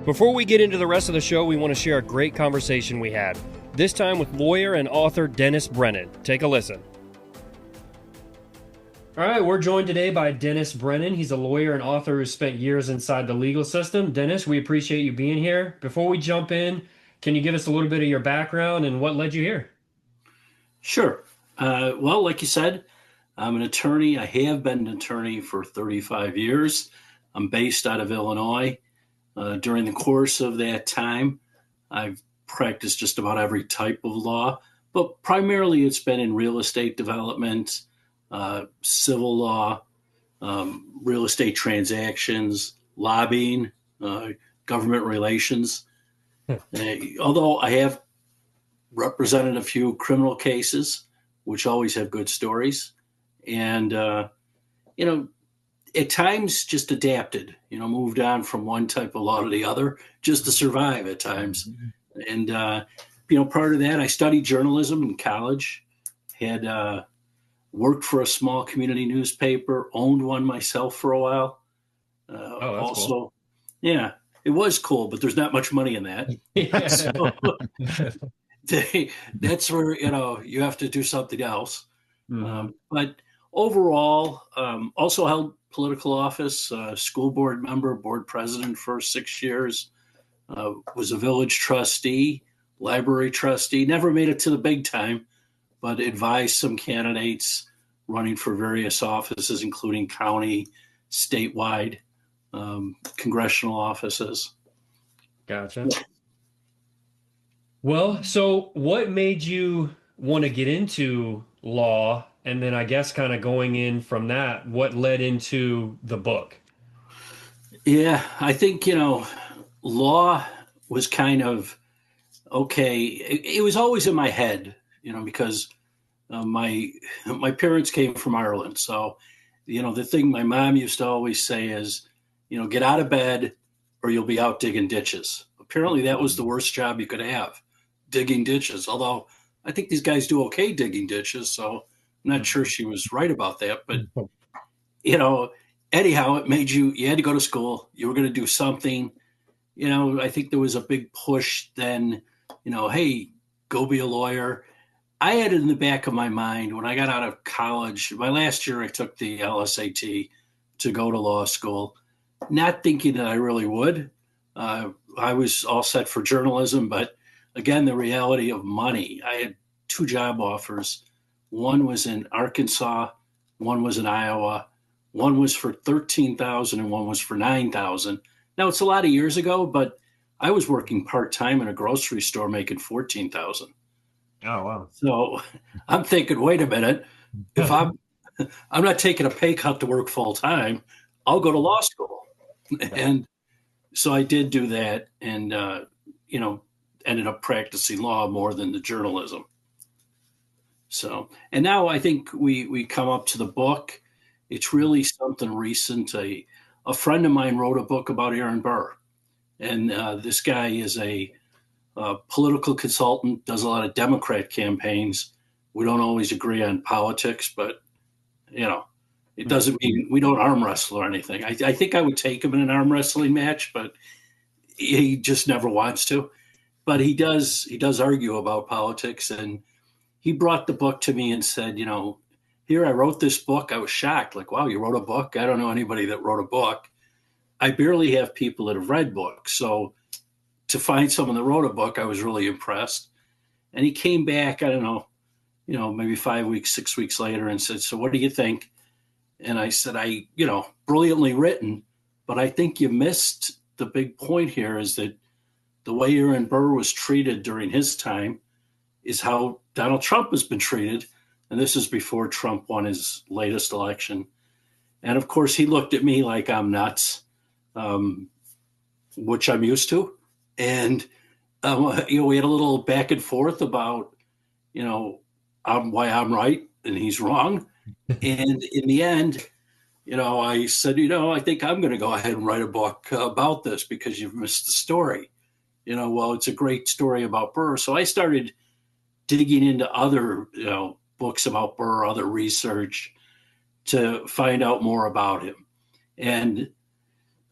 Before we get into the rest of the show, we want to share a great conversation we had, this time with lawyer and author Dennis Brennan. Take a listen. All right, we're joined today by Dennis Brennan. He's a lawyer and author who spent years inside the legal system. Dennis, we appreciate you being here. Before we jump in, can you give us a little bit of your background and what led you here? Sure. Well, like you said, I'm an attorney. I have been an attorney for 35 years. I'm based out of Illinois. During the course of that time, I've practiced just about every type of law, but primarily it's been in real estate development, civil law, real estate transactions, lobbying, government relations. Although I have represented a few criminal cases, which always have good stories. And, at times just adapted, moved on from one type of law to the other just to survive at times. And, prior to that, I studied journalism in college, had worked for a small community newspaper, owned one myself for a while. That's cool. Yeah, it was cool, but there's not much money in that. Yeah. So that's where, you have to do something else. But overall, also held political office, school board member, board president for 6 years, was a village trustee, library trustee, never made it to the big time, but advised some candidates running for various offices, including county, statewide, congressional offices. Gotcha. Well, so what made you want to get into law? And then I guess kind of going in from that, what led into the book? Yeah, I think, law was kind of okay. It was always in my head, because my parents came from Ireland. So, the thing my mom used to always say is, get out of bed or you'll be out digging ditches. Apparently that was the worst job you could have, digging ditches. Although I think these guys do okay digging ditches. So I'm not sure she was right about that, but anyhow, it made you had to go to school. You were going to do something. I think there was a big push then, hey, go be a lawyer. I had it in the back of my mind when I got out of college. My last year, I took the LSAT to go to law school, not thinking that I really would. I was all set for journalism, but again, the reality of money. I had 2 job offers. One was in Arkansas, one was in Iowa. One was for $13,000 and one was for $9,000. Now it's a lot of years ago, but I was working part-time in a grocery store making $14,000. Oh, wow. So I'm thinking, wait a minute, if I'm not taking a pay cut to work full-time, I'll go to law school. And so I did do that and, ended up practicing law more than the journalism. So, and now I think we come up to the book. It's really something recent. A friend of mine wrote a book about Aaron Burr. And this guy is a political consultant, does a lot of Democrat campaigns. We don't always agree on politics, but, it doesn't mean we don't arm wrestle or anything. I think I would take him in an arm wrestling match, but he just never wants to. But he does argue about politics. And he brought the book to me and said, here, I wrote this book. I was shocked. Like, wow, you wrote a book? I don't know anybody that wrote a book. I barely have people that have read books. So to find someone that wrote a book, I was really impressed. And he came back, I don't know, maybe 5 weeks, 6 weeks later and said, so what do you think? And I said, brilliantly written, but I think you missed the big point here is that the way Aaron Burr was treated during his time is how Donald Trump has been treated. And this is before Trump won his latest election. And of course, he looked at me like I'm nuts, which I'm used to. And, we had a little back and forth about, why I'm right and he's wrong. And in the end, I said, I think I'm going to go ahead and write a book about this because you've missed the story. Well, it's a great story about Burr. So I started digging into other, books about Burr, other research to find out more about him. And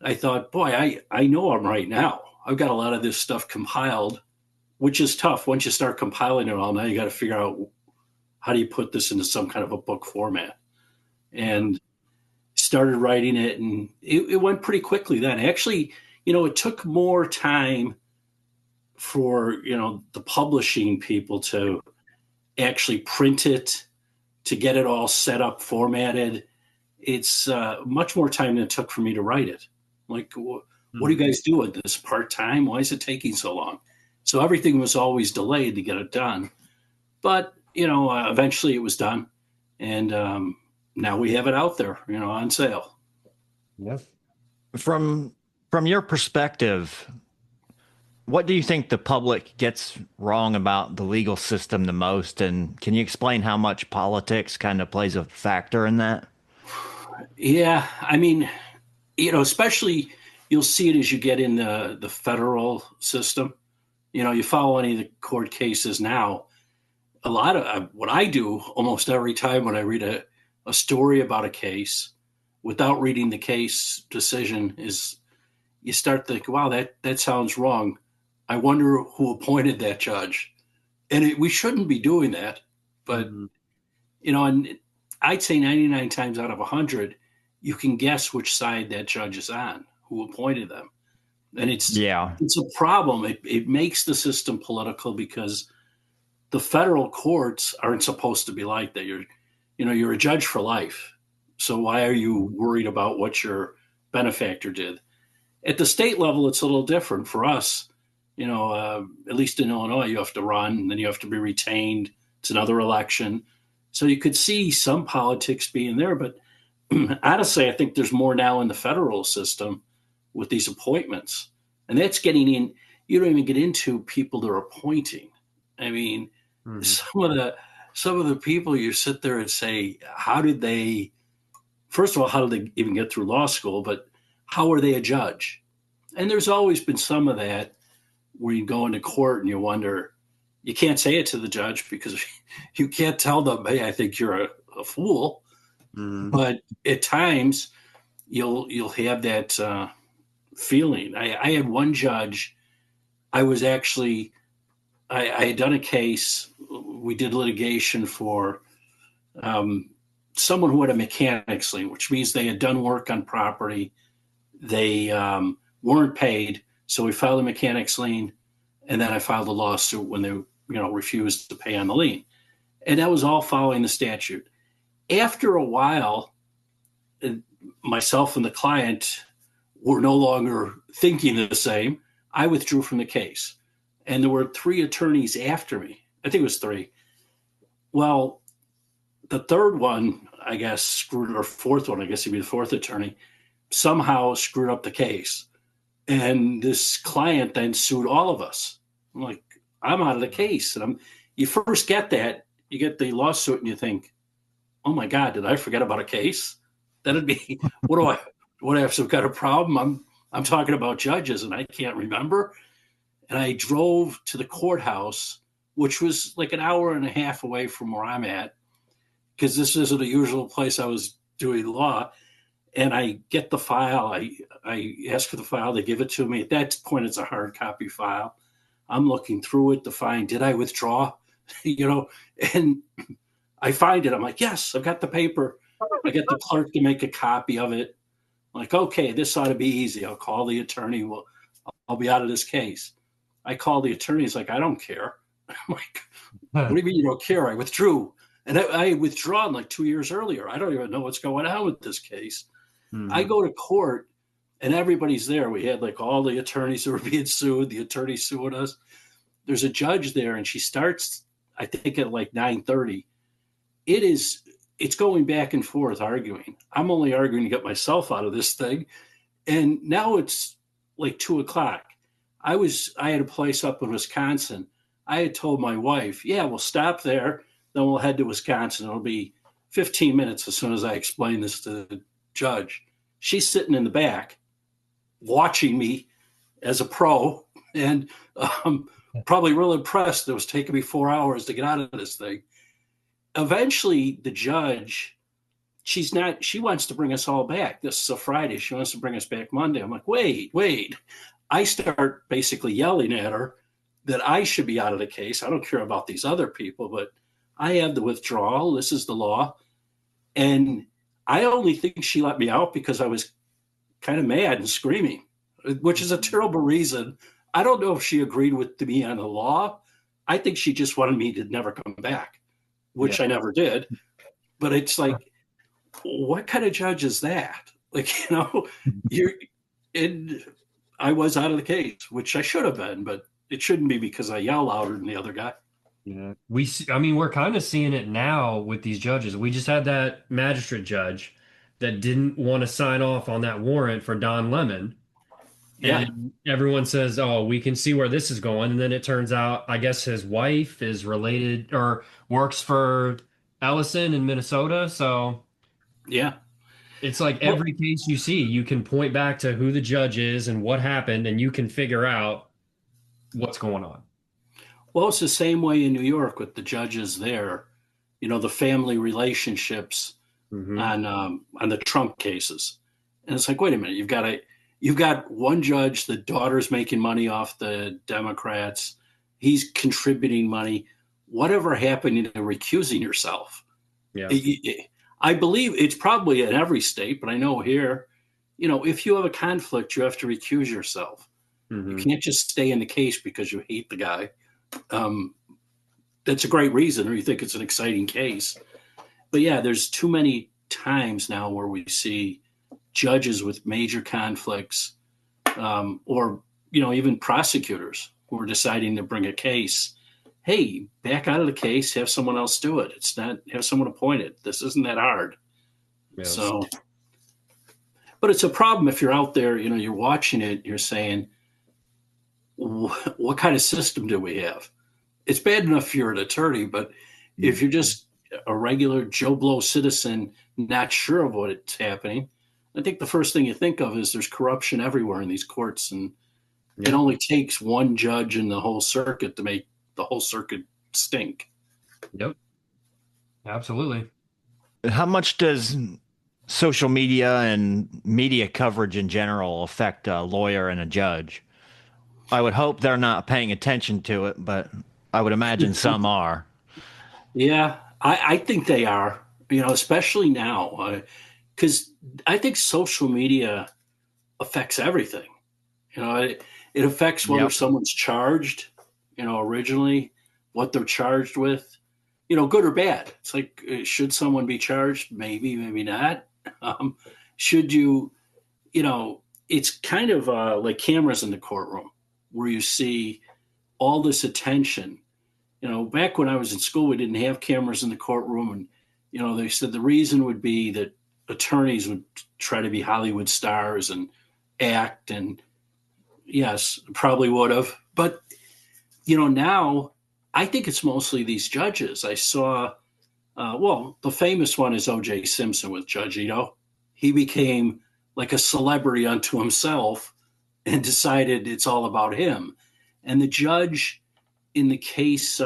I thought, boy, I know I'm right now. I've got a lot of this stuff compiled, which is tough. Once you start compiling it all, now you got to figure out how do you put this into some kind of a book format. And started writing it, and it went pretty quickly then. Actually, it took more time for, the publishing people to actually print it, to get it all set up, formatted. It's much more time than it took for me to write it. Like, what do you guys do with this part-time? Why is it taking so long? So everything was always delayed to get it done. But, eventually it was done. And now we have it out there, on sale. Yes. From your perspective, what do you think the public gets wrong about the legal system the most? And can you explain how much politics kind of plays a factor in that? Yeah, I mean, especially you'll see it as you get in the federal system. You follow any of the court cases now. A lot of what I do almost every time when I read a story about a case without reading the case decision is you start thinking, wow, that sounds wrong. I wonder who appointed that judge. And we shouldn't be doing that. But, and I'd say 99 times out of 100, you can guess which side that judge is on, who appointed them. And it's a problem. It makes the system political because the federal courts aren't supposed to be like that. You're a judge for life. So why are you worried about what your benefactor did? At the state level, it's a little different for us. At least in Illinois, you have to run, and then you have to be retained. It's another election. So you could see some politics being there. But honestly, I think there's more now in the federal system with these appointments. And that's getting in. You don't even get into people they're appointing. I mean, some of the people you sit there and say, first of all, how did they even get through law school? But how are they a judge? And there's always been some of that where you go into court and you wonder, you can't say it to the judge because you can't tell them, hey, I think you're a fool. But at times you'll have that feeling. I had one judge, I had done a case. We did litigation for someone who had a mechanics lien, which means they had done work on property. They weren't paid. So we filed a mechanics lien, and then I filed a lawsuit when they, refused to pay on the lien. And that was all following the statute. After a while, myself and the client were no longer thinking the same. I withdrew from the case. And there were 3 attorneys after me. I think it was 3. Well, the third one, I guess, screwed, or fourth one, I guess he'd be the fourth attorney, somehow screwed up the case. And this client then sued all of us. I'm like, I'm out of the case. And you first get that, you get the lawsuit and you think, oh my God, did I forget about a case? That'd be, what do I have some kind of problem? I'm talking about judges and I can't remember. And I drove to the courthouse, which was like an hour and a half away from where I'm at, because this isn't a usual place I was doing law. And I get the file. I ask for the file. They give it to me. At that point, it's a hard copy file. I'm looking through it to find, did I withdraw? And I find it. I'm like, yes, I've got the paper. I get the clerk to make a copy of it. I'm like, okay, this ought to be easy. I'll call the attorney. Well, I'll be out of this case. I call the attorney. He's like, I don't care. I'm like, what do you mean you don't care? I withdrew. And I had withdrawn like 2 years earlier. I don't even know what's going on with this case. I go to court and everybody's there. We had like all the attorneys who were being sued, the attorney suing us. There's a judge there and she starts, I think at like 9:30. It's going back and forth arguing. I'm only arguing to get myself out of this thing. And now it's like 2:00. I had a place up in Wisconsin. I had told my wife, yeah, we'll stop there. Then we'll head to Wisconsin. It'll be 15 minutes as soon as I explain this to the judge. She's sitting in the back watching me as a pro and probably real impressed. It was taking me 4 hours to get out of this thing. Eventually, the judge, she wants to bring us all back. This is a Friday. She wants to bring us back Monday. I'm like, wait. I start basically yelling at her that I should be out of the case. I don't care about these other people, but I have the withdrawal. This is the law. And I only think she let me out because I was kind of mad and screaming, which is a terrible reason. I don't know if she agreed with me on the law. I think she just wanted me to never come back, which I never did. But it's like, what kind of judge is that? Like, you're and I was out of the case, which I should have been, but it shouldn't be because I yell louder than the other guy. Yeah. I mean, we're kind of seeing it now with these judges. We just had that magistrate judge that didn't want to sign off on that warrant for Don Lemon. Yeah. And everyone says, oh, we can see where this is going. And then it turns out, I guess his wife is related or works for Ellison in Minnesota. So Yeah. it's like Well, every case you see, you can point back to who the judge is and what happened, and you can figure out what's going on. well, it's the same way in New York with the judges there. The family relationships Hmm. on the Trump cases, and it's like, wait a minute, you've got one judge, the daughter's making money off the Democrats, he's contributing money. Whatever happened to recusing yourself? Yeah. I believe it's probably in every state, but I know here, if you have a conflict, you have to recuse yourself. You Hmm. can't just stay in the case because you hate the guy. Um, that's a great reason, or you think it's an exciting case. But yeah, there's too many times now where we see judges with major conflicts, or even prosecutors who are deciding to bring a case. Hey, back out of the case, have someone else do it. It's not have someone appointed. This isn't that hard. Yes. So, but it's a problem if you're out there, you're watching it, you're saying, what kind of system do we have? It's bad enough if you're an attorney, but if you're just a regular Joe Blow citizen, not sure of what's happening, I think the first thing you think of is there's corruption everywhere in these courts, and it Yeah. only takes one judge in the whole circuit to make the whole circuit stink. Yep. Absolutely. How much does social media and media coverage in general affect a lawyer and a judge? I would hope they're not paying attention to it, but I would imagine some are. Yeah, I think they are, especially now, because I think social media affects everything. It affects whether Yep. someone's charged, originally, what they're charged with, good or bad. It's like, should someone be charged? Maybe, maybe not. Um, should you, it's kind of like cameras in the courtroom where you see all this attention. Back when I was in school, we didn't have cameras in the courtroom. And, they said the reason would be that attorneys would try to be Hollywood stars and act. And yes, probably would have. But, now I think it's mostly these judges. I saw, the famous one is O.J. Simpson with Judge Ito. He became like a celebrity unto himself and decided it's all about him. And the judge in the case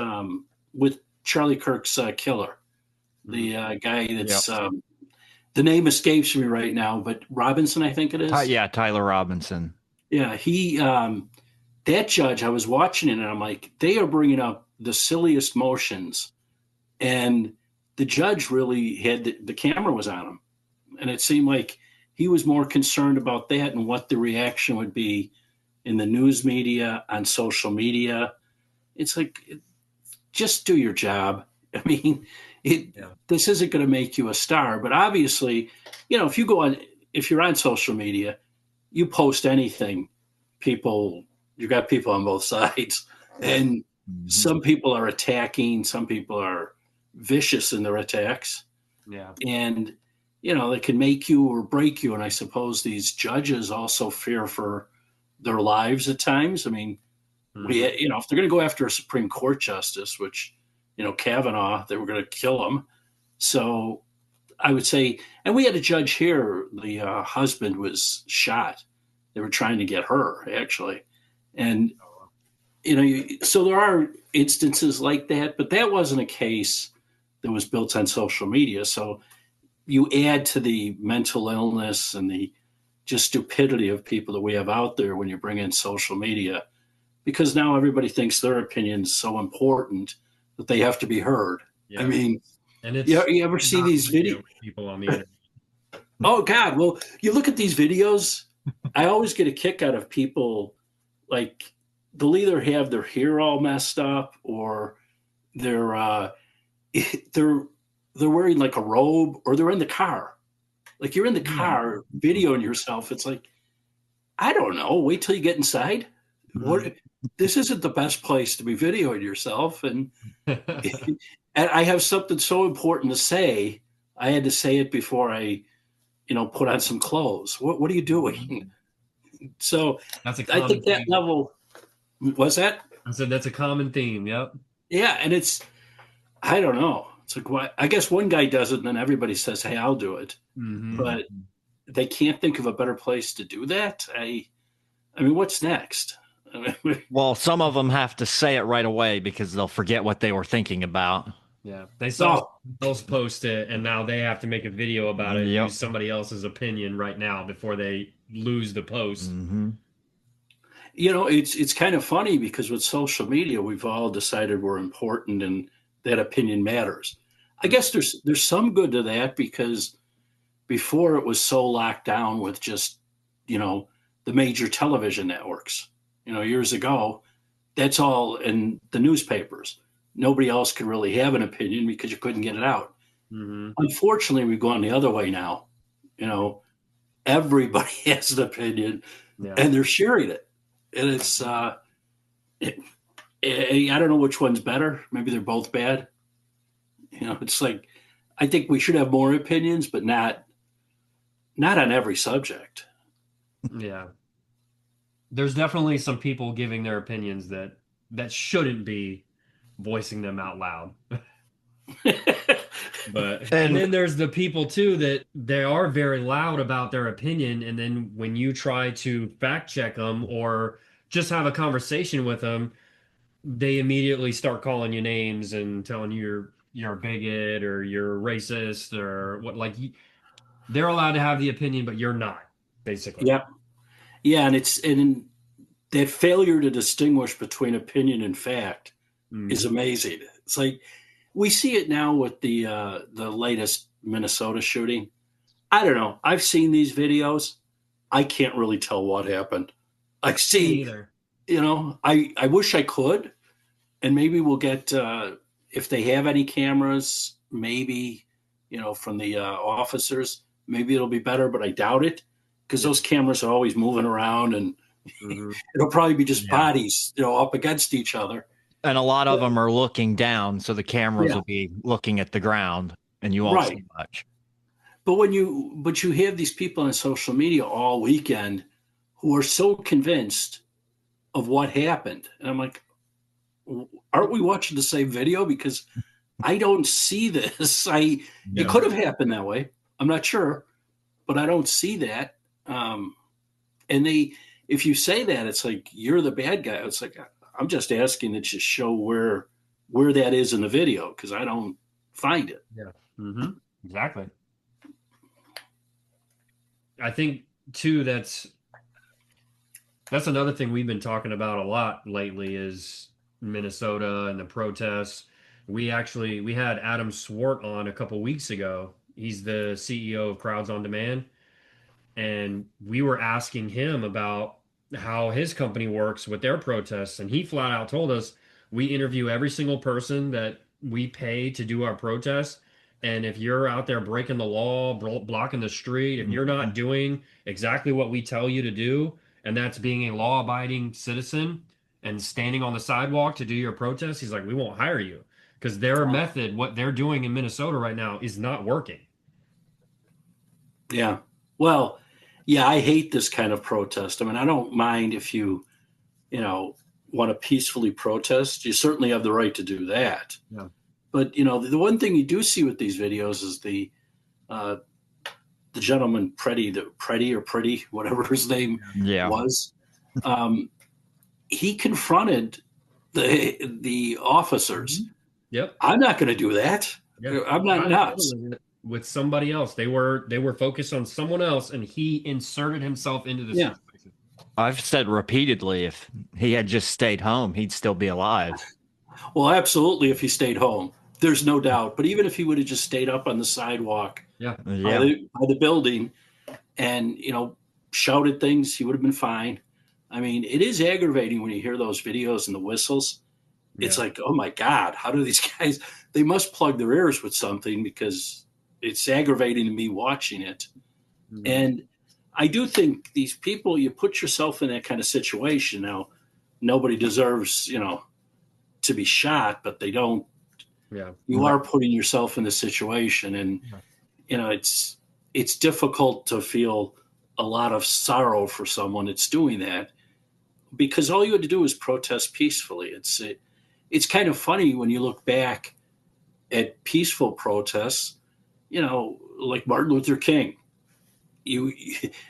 with Charlie Kirk's killer, the guy Yep. that's the name escapes me right now, but Robinson, I think it is. Yeah, Tyler Robinson. Yeah, he that judge. I was watching it, and I'm like, they are bringing up the silliest motions, and the judge really had the camera was on him, and it seemed like he was more concerned about that and what the reaction would be in the news media, on social media. It's like, just do your job. I mean, Yeah. this isn't going to make you a star, but obviously, if you're on social media, you post anything, you got people on both sides, and some people are attacking, some people are vicious in their attacks, Yeah. and they can make you or break you. And I suppose these judges also fear for their lives at times. I mean, if they're going to go after a Supreme Court justice, which, Kavanaugh, they were going to kill him. So I would say, and we had a judge here, the husband was shot. They were trying to get her, actually. And, so there are instances like that, but that wasn't a case that was built on social media. So you add to the mental illness and the just stupidity of people that we have out there when you bring in social media, because now everybody thinks their opinion is so important that they have to be heard. I Yeah. mean, And you ever see not these real videos? people on the internet. Oh God! Well, you look at these videos. I always get a kick out of people like they'll either have their hair all messed up or they're they're they're wearing like a robe or they're in the car. Like you're in the car videoing yourself. It's like I don't know. Wait till you get inside. What? This isn't the best place to be videoing yourself. And and I have something so important to say. I had to say it before I, put on some clothes. What are you doing? So That's a I common think that theme. level was that. I said that's a common theme. Yep. Yeah, and I don't know. It's like I guess one guy does it, and then everybody says, "Hey, I'll do it," but they can't think of a better place to do that. I mean, what's next? Well, some of them have to say it right away because they'll forget what they were thinking about. Yeah. They saw Oh, someone else post it, and now they have to make a video about it and Yep. use somebody else's opinion right now before they lose the post. it's kind of funny because with social media, we've all decided we're important and that opinion matters. I guess there's some good to that because before it was so locked down with just the major television networks. Years ago, that's all in the newspapers. Nobody else could really have an opinion because you couldn't get it out. Unfortunately, we've gone the other way now. Everybody has an opinion Yeah. and they're sharing it. And I don't know which one's better. Maybe they're both bad. It's like, I think we should have more opinions, but not on every subject. Yeah. There's definitely some people giving their opinions that shouldn't be voicing them out loud. But and then there's the people too that they are very loud about their opinion, and then when you try to fact check them or just have a conversation with them, they immediately start calling you names and telling you you're a bigot or you're racist or what. Like they're allowed to have the opinion, but you're not, basically. Yeah. Yeah. And that failure to distinguish between opinion and fact is amazing. It's like we see it now with the latest Minnesota shooting. I don't know. I've seen these videos. I can't really tell what happened. I see, either. I wish I could, and maybe we'll get if they have any cameras, maybe from the officers, maybe it'll be better, but I doubt it because those cameras are always moving around, and it'll probably be just bodies, up against each other. And a lot of them are looking down, so the cameras will be looking at the ground, and you won't see much. But you have these people on social media all weekend who are so convinced of what happened, and I'm like, aren't we watching the same video? Because I don't see this. It could have happened that way. I'm not sure, but I don't see that. And if you say that, it's like you're the bad guy. It's like I'm just asking that you show where that is in the video because I don't find it. Yeah. Exactly. I think too that's another thing we've been talking about a lot lately is Minnesota and the protests. We had Adam Swart on a couple weeks ago. He's the CEO of Crowds on Demand, and we were asking him about how his company works with their protests, and he flat out told us we interview every single person that we pay to do our protests. And if you're out there breaking the law, blocking the street, if you're not doing exactly what we tell you to do, and that's being a law-abiding citizen and standing on the sidewalk to do your protest, he's like, we won't hire you because their method, what they're doing in Minnesota right now, is not working. Yeah. Well, yeah, I hate this kind of protest. I mean, I don't mind if you want to peacefully protest. You certainly have the right to do that. Yeah. But the one thing you do see with these videos is the gentleman Pretty, whatever his name was. He confronted the officers. Yep. I'm not going to do that. Yep. I'm not nuts. with somebody else. They were focused on someone else, and he inserted himself into the Yeah. situation. I've said repeatedly, if he had just stayed home, he'd still be alive. Well, absolutely, if he stayed home, there's no doubt. But even if he would have just stayed up on the sidewalk Yeah. by Yeah. the building and, shouted things, he would have been fine. I mean, it is aggravating when you hear those videos and the whistles. It's Yeah. like, oh my God, how do these guys, they must plug their ears with something, because it's aggravating to me watching it. Mhm. And I do think these people, you put yourself in that kind of situation. Now, nobody deserves, to be shot, but they don't. Yeah. You are putting yourself in the situation, and Yeah. it's difficult to feel a lot of sorrow for someone that's doing that, because all you had to do was protest peacefully. It's kind of funny when you look back at peaceful protests, like Martin Luther King. You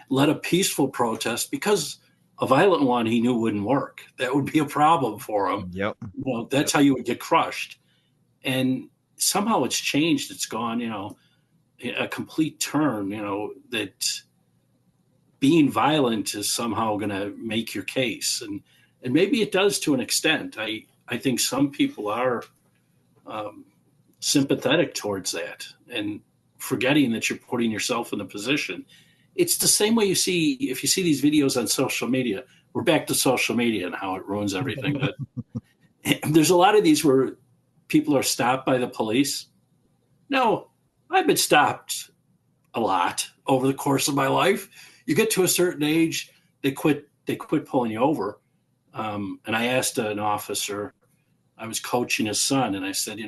led a peaceful protest because a violent one he knew wouldn't work. That would be a problem for him. Yep. Well, that's how you would get crushed. And somehow it's changed. It's gone, a complete turn, that being violent is somehow going to make your case. And maybe it does to an extent. I think some people are um, sympathetic towards that and forgetting that you're putting yourself in a position. It's the same way if you see these videos on social media. We're back to social media and how it ruins everything. But there's a lot of these where people are stopped by the police. No, I've been stopped a lot over the course of my life. You get to a certain age, they quit pulling you over. And I asked an officer, I was coaching his son, and I said,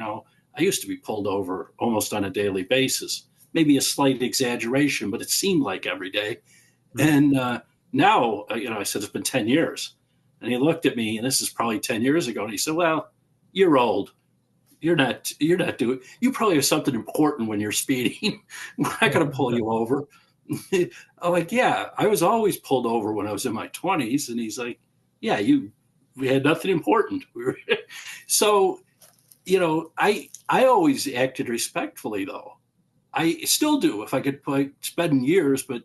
I used to be pulled over almost on a daily basis. Maybe a slight exaggeration, but it seemed like every day. And now, I said, it's been 10 years. And he looked at me, and this is probably 10 years ago, and he said, well, you're old. You're not doing, you probably have something important when you're speeding. We're not going to pull you over. I'm like, yeah, I was always pulled over when I was in my 20s. And he's like, yeah, we had nothing important. So, I always acted respectfully, though. I still do if I could spend years, but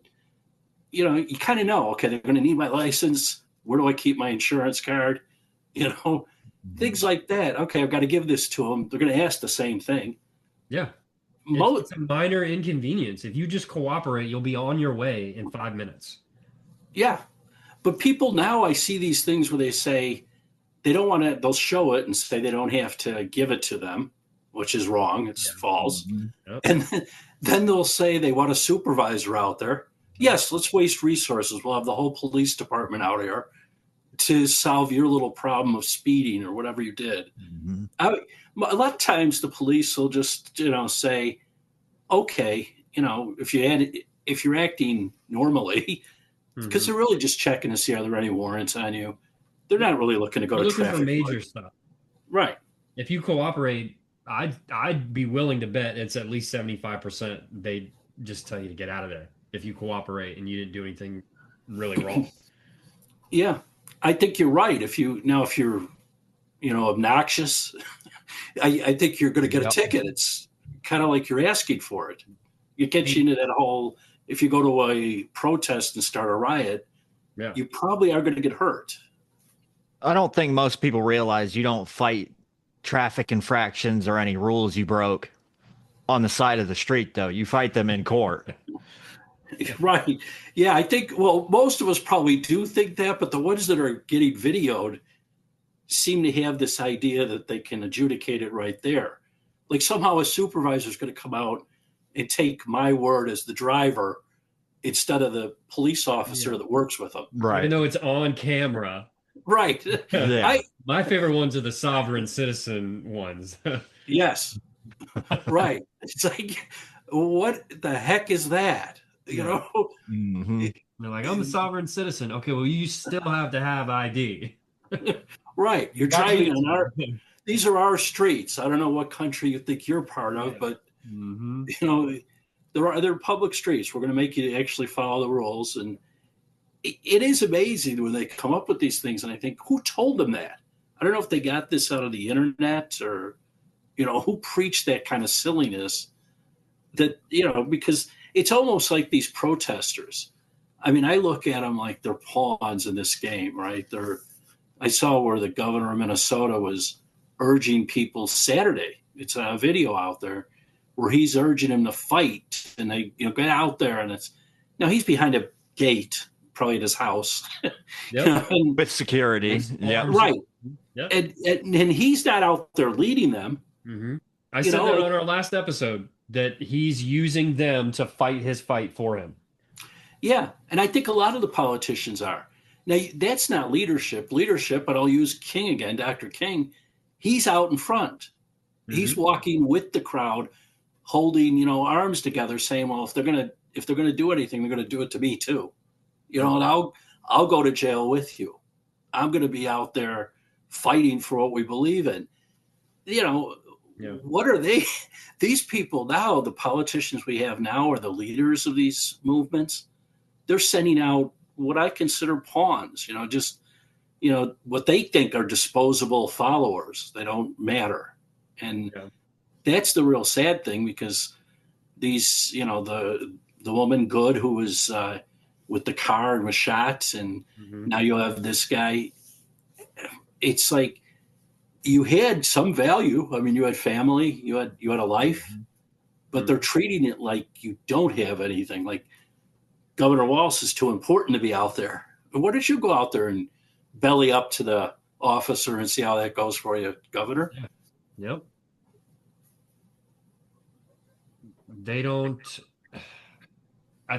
you kind of know, okay, they're going to need my license. Where do I keep my insurance card? Things like that. Okay, I've got to give this to them. They're going to ask the same thing. Yeah. It's a minor inconvenience. If you just cooperate, you'll be on your way in 5 minutes. Yeah. But people now, I see these things where they say they don't want to, they'll show it and say they don't have to give it to them, which is wrong. It's false. Yep. And then they'll say they want a supervisor out there. Yes, let's waste resources. We'll have the whole police department out here to solve your little problem of speeding or whatever you did. A lot of times the police will just, say, okay, if you're acting normally, because they're really just checking to see are there any warrants on you. They're not really looking to go They're to looking for traffic. major stuff. Right. If you cooperate, I'd be willing to bet it's at least 75%. They just tell you to get out of there if you cooperate and you didn't do anything really wrong. Yeah, I think you're right. If you're obnoxious, I think you're going to get a ticket. It's kind of like you're asking for it. You get you into that whole, if you go to a protest and start a riot, you probably are going to get hurt. I don't think most people realize you don't fight traffic infractions or any rules you broke on the side of the street, though. You fight them in court. Right. Yeah, I think, most of us probably do think that, but the ones that are getting videoed seem to have this idea that they can adjudicate it right there. Like somehow a supervisor is going to come out and take my word as the driver instead of the police officer that works with them. Right. Even though it's on camera. Right. Yeah. My favorite ones are the sovereign citizen ones. Yes. Right. It's like, what the heck is that? Mm-hmm. They're like, I'm the sovereign citizen. Okay, well, you still have to have ID. Right. You're driving on these are our streets. I don't know what country you think you're part of, but they're public streets. We're going to make you actually follow the rules. And it is amazing when they come up with these things. And I think, who told them that? I don't know if they got this out of the internet or, who preached that kind of silliness. that, because it's almost like these protesters. I mean, I look at them like they're pawns in this game, right? I saw where the governor of Minnesota was urging people Saturday. It's a video out there where he's urging him to fight, and they, get out there, and he's behind a gate, probably at his house, Yep. With security. Yeah. right. Yep. And he's not out there leading them. Mm-hmm. I said that on our last episode, that he's using them to fight his fight for him. Yeah, and I think a lot of the politicians are. Now, that's not leadership. Leadership, but I'll use King again, Dr. King. He's out in front. Mm-hmm. He's walking with the crowd, holding, arms together, saying, "Well, if they're gonna do anything, they're gonna do it to me too, and I'll go to jail with you. I'm gonna be out there fighting for what we believe in." What are they? These people now, the politicians we have now, are the leaders of these movements. They're sending out what I consider pawns, what they think are disposable followers. They don't matter. And that's the real sad thing, because these, the woman Good, who was with the car and was shot, and now you have this guy. It's like you had some value. I mean, you had family, you had a life, but they're treating it like you don't have anything. Like, Governor Walz is too important to be out there. What did you go out there and belly up to the officer and see how that goes for you, Governor? Yep. They don't.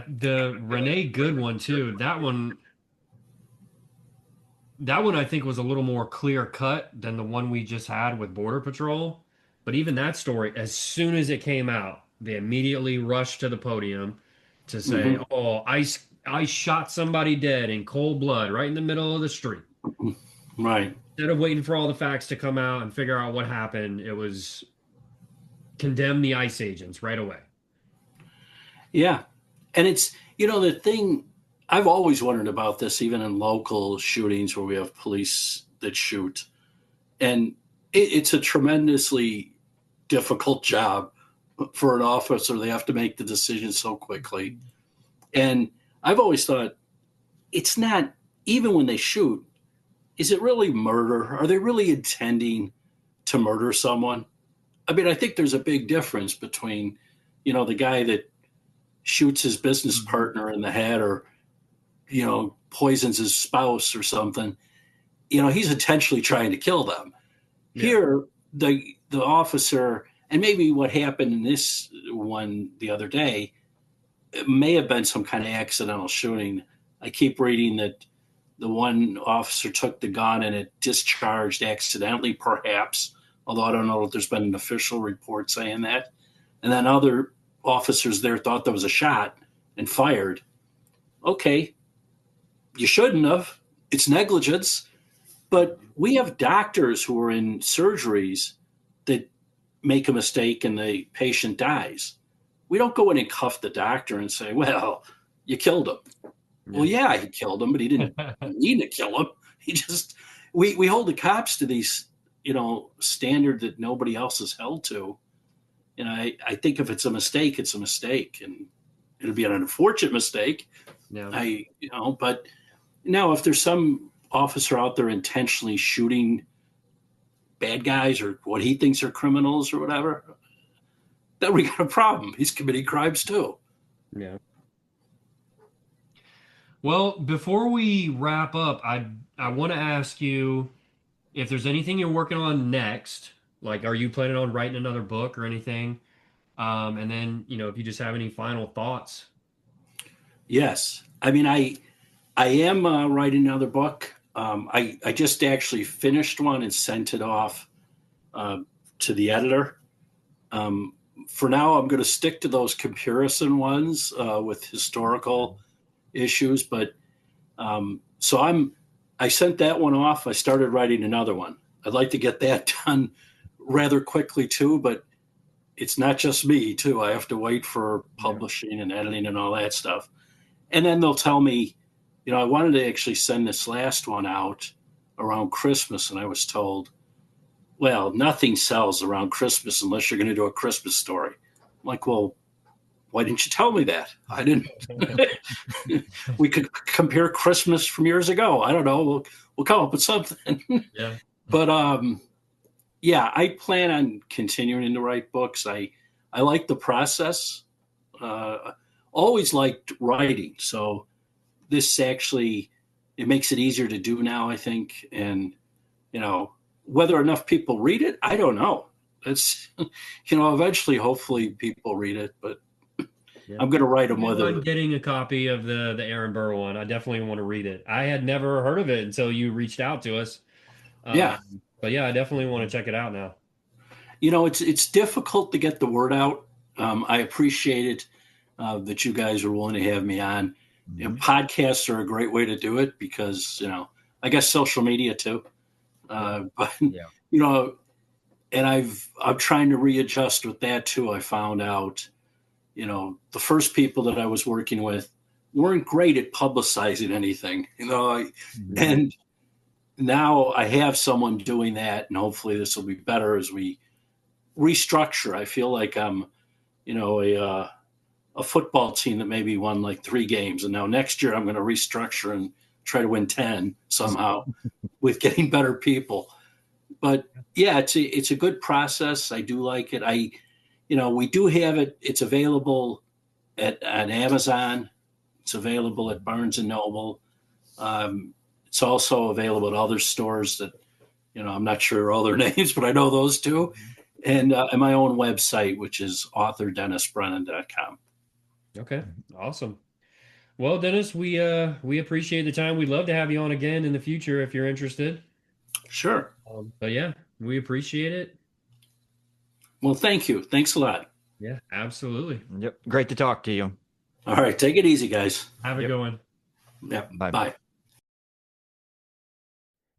The Renee Good one too. That one I think was a little more clear cut than the one we just had with Border Patrol. But even that story, as soon as it came out, they immediately rushed to the podium to say, "Oh, I shot somebody dead in cold blood right in the middle of the street." Right. Instead of waiting for all the facts to come out and figure out what happened, it was condemn the ICE agents right away. Yeah. And it's, the thing, I've always wondered about this, even in local shootings where we have police that shoot. And it's a tremendously difficult job for an officer. They have to make the decision so quickly. And I've always thought, it's not, even when they shoot, is it really murder? Are they really intending to murder someone? I mean, I think there's a big difference between, the guy that shoots his business partner in the head, or, poisons his spouse or something. He's intentionally trying to kill them. Yeah. Here, the officer, and maybe what happened in this one the other day, it may have been some kind of accidental shooting. I keep reading that the one officer took the gun and it discharged accidentally, perhaps, although I don't know if there's been an official report saying that. And then other officers there thought there was a shot and fired. Okay, you shouldn't have. It's negligence. But we have doctors who are in surgeries that make a mistake and the patient dies. We don't go in and cuff the doctor and say, "Well, you killed him." Yeah. Well, yeah, he killed him, but he didn't mean to kill him. He just, we hold the cops to these, standard that nobody else is held to. And I think if it's a mistake, it's a mistake, and it'll be an unfortunate mistake. Yeah. But now if there's some officer out there intentionally shooting bad guys or what he thinks are criminals or whatever, then we got a problem. He's committing crimes too. Yeah. Well, before we wrap up, I want to ask you if there's anything you're working on next. Like, are you planning on writing another book or anything? And then, if you just have any final thoughts. Yes. I mean, I am writing another book. I just actually finished one and sent it off to the editor. For now, I'm going to stick to those comparison ones with historical issues. But so I sent that one off. I started writing another one. I'd like to get that done rather quickly too, but it's not just me too. I have to wait for publishing and editing and all that stuff. And then they'll tell me, I wanted to actually send this last one out around Christmas, and I was told, well, nothing sells around Christmas unless you're going to do a Christmas story. I'm like, well, why didn't you tell me that? I didn't. We could compare Christmas from years ago. I don't know. We'll come up with something. Yeah. But yeah, I plan on continuing to write books. I like the process. Always liked writing, so this actually it makes it easier to do now, I think. And whether enough people read it, I don't know. It's eventually, hopefully, people read it, but Yeah. I'm going to write them I'm whether. getting a copy of the Aaron Burr one. I definitely want to read it. I had never heard of it until you reached out to us. Yeah, But yeah, I definitely want to check it out now. it's difficult to get the word out. I appreciate it that you guys are willing to have me on. Podcasts are a great way to do it because I guess social media too. But Yeah. And I'm trying to readjust with that too. I found out, the first people that I was working with weren't great at publicizing anything, and now I have someone doing that, and hopefully this will be better as we restructure. I feel like I'm, a football team that maybe won like 3 games, and now next year I'm going to restructure and try to win 10 somehow with getting better people. But yeah, it's a good process. I do like it. We do have it. It's available at Amazon. It's available at Barnes and Noble. It's also available at other stores that, I'm not sure all their names, but I know those two. And my own website, which is authordennisbrennan.com. Okay. Awesome. Well, Dennis, we appreciate the time. We'd love to have you on again in the future if you're interested. Sure. But yeah, we appreciate it. Well, thank you. Thanks a lot. Yeah, absolutely. Yep. Great to talk to you. All right. Take it easy, guys. Have a good one. Yeah. Bye. Bye.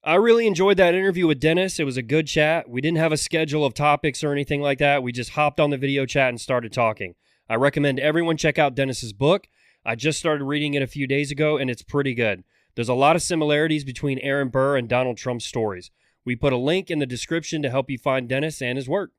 I really enjoyed that interview with Dennis. It was a good chat. We didn't have a schedule of topics or anything like that. We just hopped on the video chat and started talking. I recommend everyone check out Dennis's book. I just started reading it a few days ago, and it's pretty good. There's a lot of similarities between Aaron Burr and Donald Trump's stories. We put a link in the description to help you find Dennis and his work.